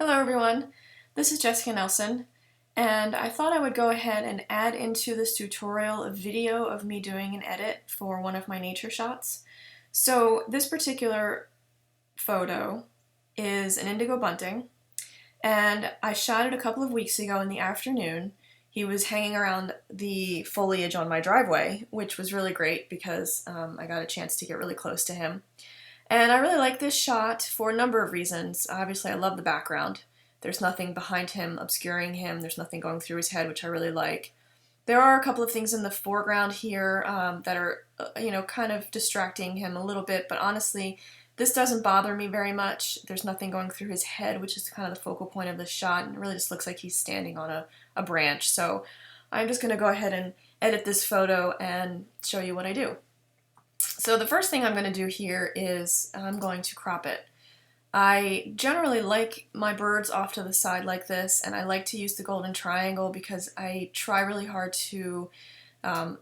Hello everyone, this is Jessica Nelson, and I thought I would go ahead and add into this tutorial a video of me doing an edit for one of my nature shots. So this particular photo is an Indigo Bunting, and I shot it a couple of weeks ago in the afternoon. He was hanging around the foliage on my driveway, which was really great because I got a chance to get really close to him. And I really like this shot for a number of reasons. Obviously, I love the background. There's nothing behind him obscuring him. There's nothing going through his head, which I really like. There are a couple of things in the foreground here that are, kind of distracting him a little bit, but honestly, this doesn't bother me very much. There's nothing going through his head, which is kind of the focal point of the shot, and it really just looks like he's standing on a branch. So I'm just going to go ahead and edit this photo and show you what I do. So the first thing I'm going to do here is I'm going to crop it. I generally like my birds off to the side like this, and I like to use the golden triangle because I try really hard to kind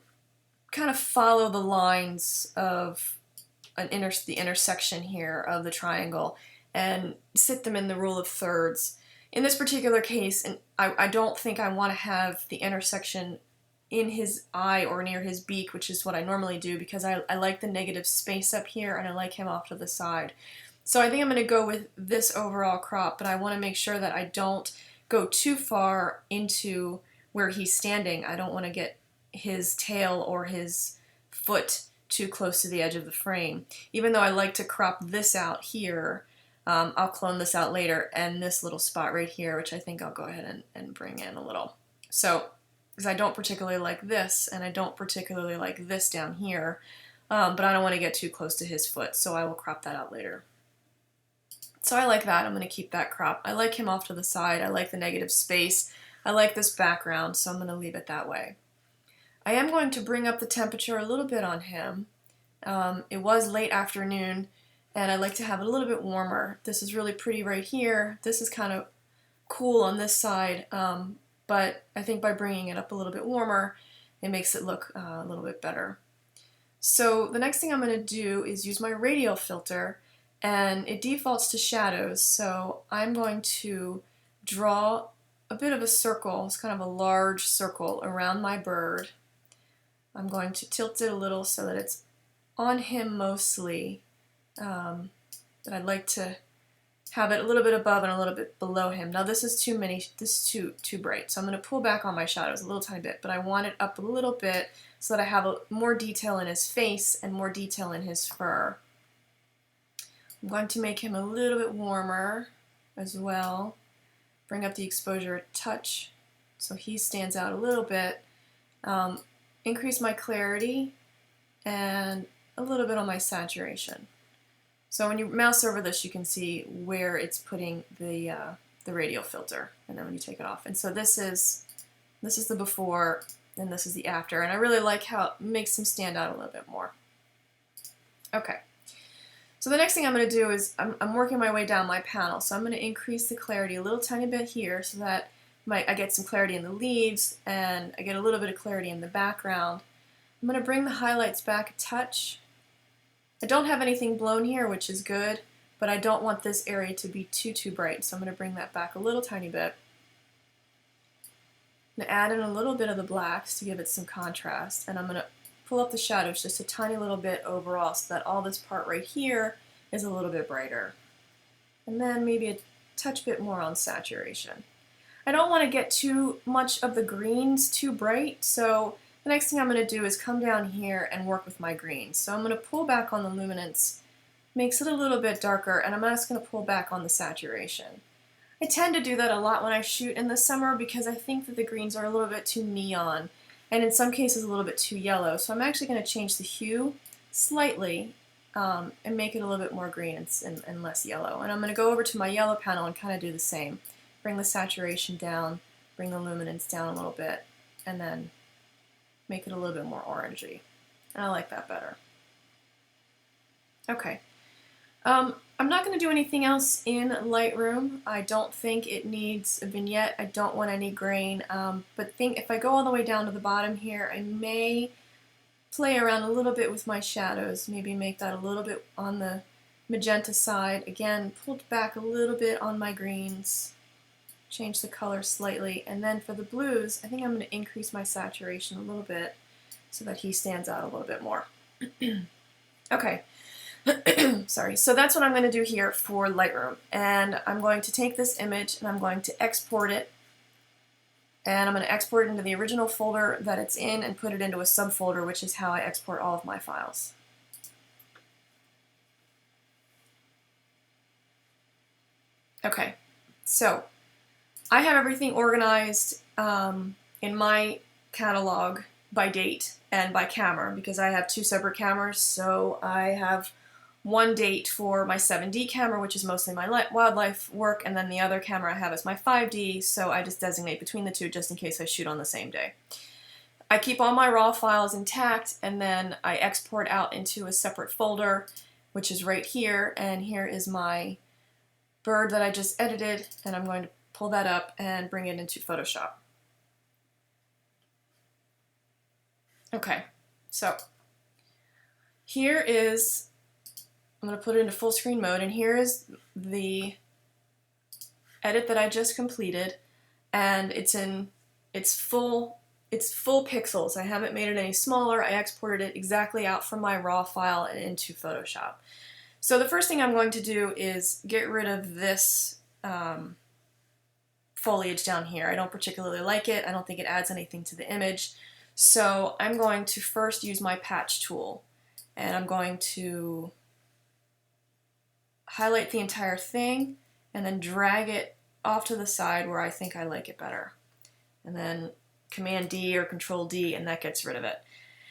of follow the lines of the intersection here of the triangle and sit them in the rule of thirds. In this particular case, and I don't think I want to have the intersection in his eye or near his beak, which is what I normally do because I like the negative space up here and I like him off to the side. So I think I'm going to go with this overall crop, but I want to make sure that I don't go too far into where he's standing. I don't want to get his tail or his foot too close to the edge of the frame. Even though I like to crop this out here, I'll clone this out later, and this little spot right here, which I think I'll go ahead and bring in a little. So because I don't particularly like this, and I don't particularly like this down here, but I don't want to get too close to his foot, so I will crop that out later. So I like that. I'm going to keep that crop. I like him off to the side. I like the negative space. I like this background, so I'm going to leave it that way. I am going to bring up the temperature a little bit on him. It was late afternoon, and I like to have it a little bit warmer. This is really pretty right here. This is kind of cool on this side. But I think by bringing it up a little bit warmer, it makes it look a little bit better. So the next thing I'm going to do is use my radial filter, and it defaults to shadows, so I'm going to draw a bit of a circle. It's kind of a large circle around my bird. I'm going to tilt it a little so that it's on him mostly, but I'd like to have it a little bit above and a little bit below him. Now this is too bright, so I'm going to pull back on my shadows a little tiny bit, but I want it up a little bit so that I have more detail in his face and more detail in his fur. I'm going to make him a little bit warmer as well. Bring up the exposure a touch so he stands out a little bit. Increase my clarity and a little bit on my saturation. So when you mouse over this, you can see where it's putting the radial filter, and then when you take it off. And so this is the before, and this is the after, and I really like how it makes him stand out a little bit more. Okay, so the next thing I'm going to do is I'm working my way down my panel, so I'm going to increase the clarity a little tiny bit here so that I get some clarity in the leaves, and I get a little bit of clarity in the background. I'm going to bring the highlights back a touch. I don't have anything blown here, which is good, but I don't want this area to be too bright, so I'm going to bring that back a little tiny bit. I'm going to add in a little bit of the blacks to give it some contrast, and I'm going to pull up the shadows just a tiny little bit overall so that all this part right here is a little bit brighter. And then maybe a touch bit more on saturation. I don't want to get too much of the greens too bright, so the next thing I'm going to do is come down here and work with my greens. So I'm going to pull back on the luminance, makes it a little bit darker, and I'm just going to pull back on the saturation. I tend to do that a lot when I shoot in the summer because I think that the greens are a little bit too neon, and in some cases a little bit too yellow. So I'm actually going to change the hue slightly and make it a little bit more green and less yellow. And I'm going to go over to my yellow panel and kind of do the same. Bring the saturation down, bring the luminance down a little bit, and then make it a little bit more orangey. And I like that better. Okay. I'm not going to do anything else in Lightroom. I don't think it needs a vignette. I don't want any grain. But if I go all the way down to the bottom here, I may play around a little bit with my shadows. Maybe make that a little bit on the magenta side, again, pulled back a little bit on my greens, change the color slightly, and then for the blues, I think I'm going to increase my saturation a little bit so that he stands out a little bit more. Okay, sorry, so that's what I'm going to do here for Lightroom, and I'm going to take this image and I'm going to export it, and I'm going to export it into the original folder that it's in and put it into a subfolder, which is how I export all of my files. Okay, so I have everything organized in my catalog by date and by camera because I have two separate cameras. So I have one date for my 7D camera, which is mostly my wildlife work, and then the other camera I have is my 5D, so I just designate between the two just in case I shoot on the same day. I keep all my raw files intact, and then I export out into a separate folder, which is right here, and here is my bird that I just edited, and I'm going to pull that up and bring it into Photoshop. Okay, so here is, I'm going to put it into full screen mode, and here is the edit that I just completed, and it's full pixels. I haven't made it any smaller. I exported it exactly out from my raw file and into Photoshop. So the first thing I'm going to do is get rid of this foliage down here. I don't particularly like it. I don't think it adds anything to the image. So I'm going to first use my patch tool, and I'm going to highlight the entire thing and then drag it off to the side where I think I like it better. And then Command D or Control D, and that gets rid of it.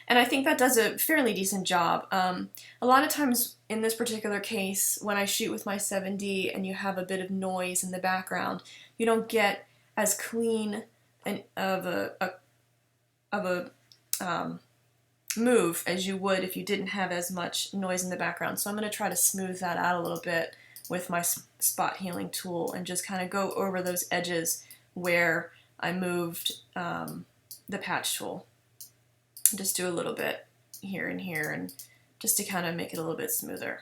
And I think that does a fairly decent job. A lot of times in this particular case, when I shoot with my 7D and you have a bit of noise in the background, you don't get as clean of a move as you would if you didn't have as much noise in the background. So I'm going to try to smooth that out a little bit with my spot healing tool and just kind of go over those edges where I moved the patch tool. Just do a little bit here and here, and just to kind of make it a little bit smoother.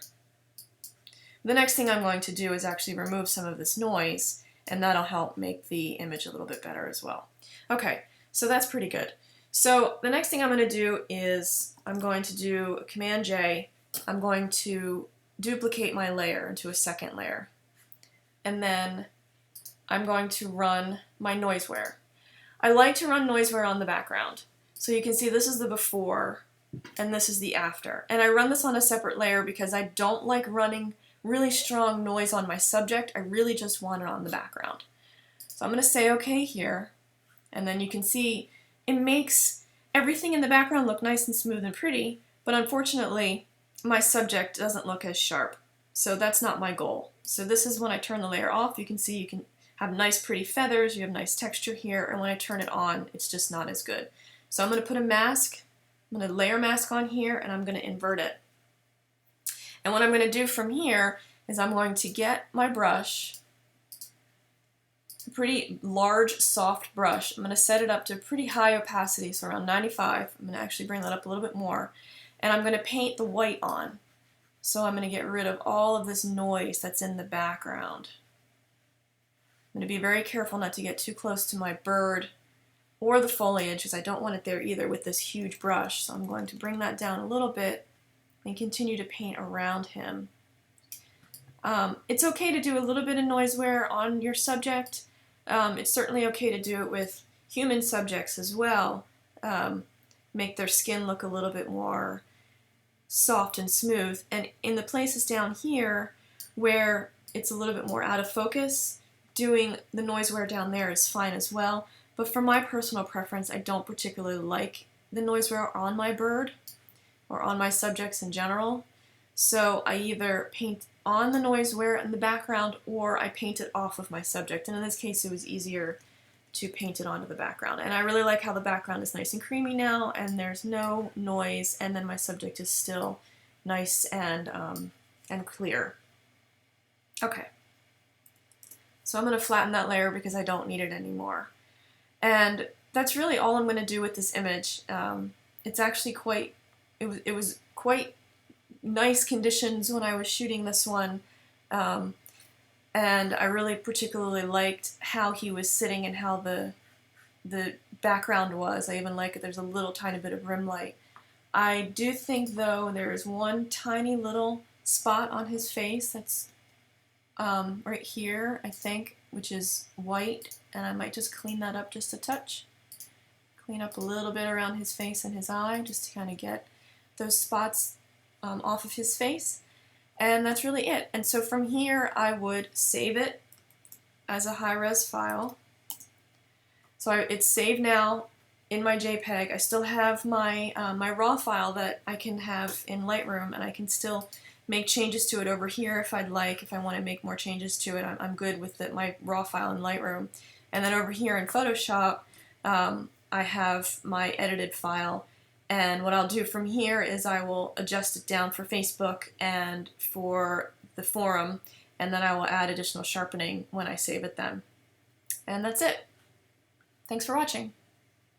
The next thing I'm going to do is actually remove some of this noise, and that'll help make the image a little bit better as well. Okay, so that's pretty good. So the next thing I'm going to do is I'm going to do Command J. I'm going to duplicate my layer into a second layer, and then I'm going to run my noiseware. I like to run noiseware on the background. So you can see this is the before and this is the after. And I run this on a separate layer because I don't like running really strong noise on my subject. I really just want it on the background. So I'm going to say OK here, and then you can see it makes everything in the background look nice and smooth and pretty, but unfortunately my subject doesn't look as sharp. So that's not my goal. So this is when I turn the layer off. You can see you can have nice pretty feathers, you have nice texture here, and when I turn it on, it's just not as good. So I'm going to put a mask, I'm going to layer mask on here, and I'm going to invert it. And what I'm going to do from here is I'm going to get my brush, a pretty large, soft brush. I'm going to set it up to a pretty high opacity, so around 95. I'm going to actually bring that up a little bit more. And I'm going to paint the white on. So I'm going to get rid of all of this noise that's in the background. I'm going to be very careful not to get too close to my bird or the foliage, because I don't want it there either with this huge brush. So I'm going to bring that down a little bit and continue to paint around him. It's okay to do a little bit of noiseware on your subject. It's certainly okay to do it with human subjects as well. Make their skin look a little bit more soft and smooth. And in the places down here where it's a little bit more out of focus, doing the noiseware down there is fine as well. But for my personal preference, I don't particularly like the noiseware on my bird or on my subjects in general. So I either paint on the noiseware in the background or I paint it off of my subject. And in this case, it was easier to paint it onto the background. And I really like how the background is nice and creamy now, and there's no noise, and then my subject is still nice and clear. Okay. So I'm going to flatten that layer because I don't need it anymore. And that's really all I'm going to do with this image. It's actually quite, it was quite nice conditions when I was shooting this one, and I really particularly liked how he was sitting and how the background was. I even like it. There's a little tiny bit of rim light. I do think, though, there is one tiny little spot on his face that's right here, I think, which is white, and I might just clean that up just a touch. Clean up a little bit around his face and his eye, just to kind of get those spots off of his face. And that's really it. And so from here, I would save it as a high-res file. So it's saved now in my JPEG. I still have my, my RAW file that I can have in Lightroom, and I can still make changes to it over here if I'd like. If I want to make more changes to it, I'm good with my RAW file in Lightroom. And then over here in Photoshop, I have my edited file. And what I'll do from here is I will adjust it down for Facebook and for the forum, and then I will add additional sharpening when I save it then. And that's it. Thanks for watching.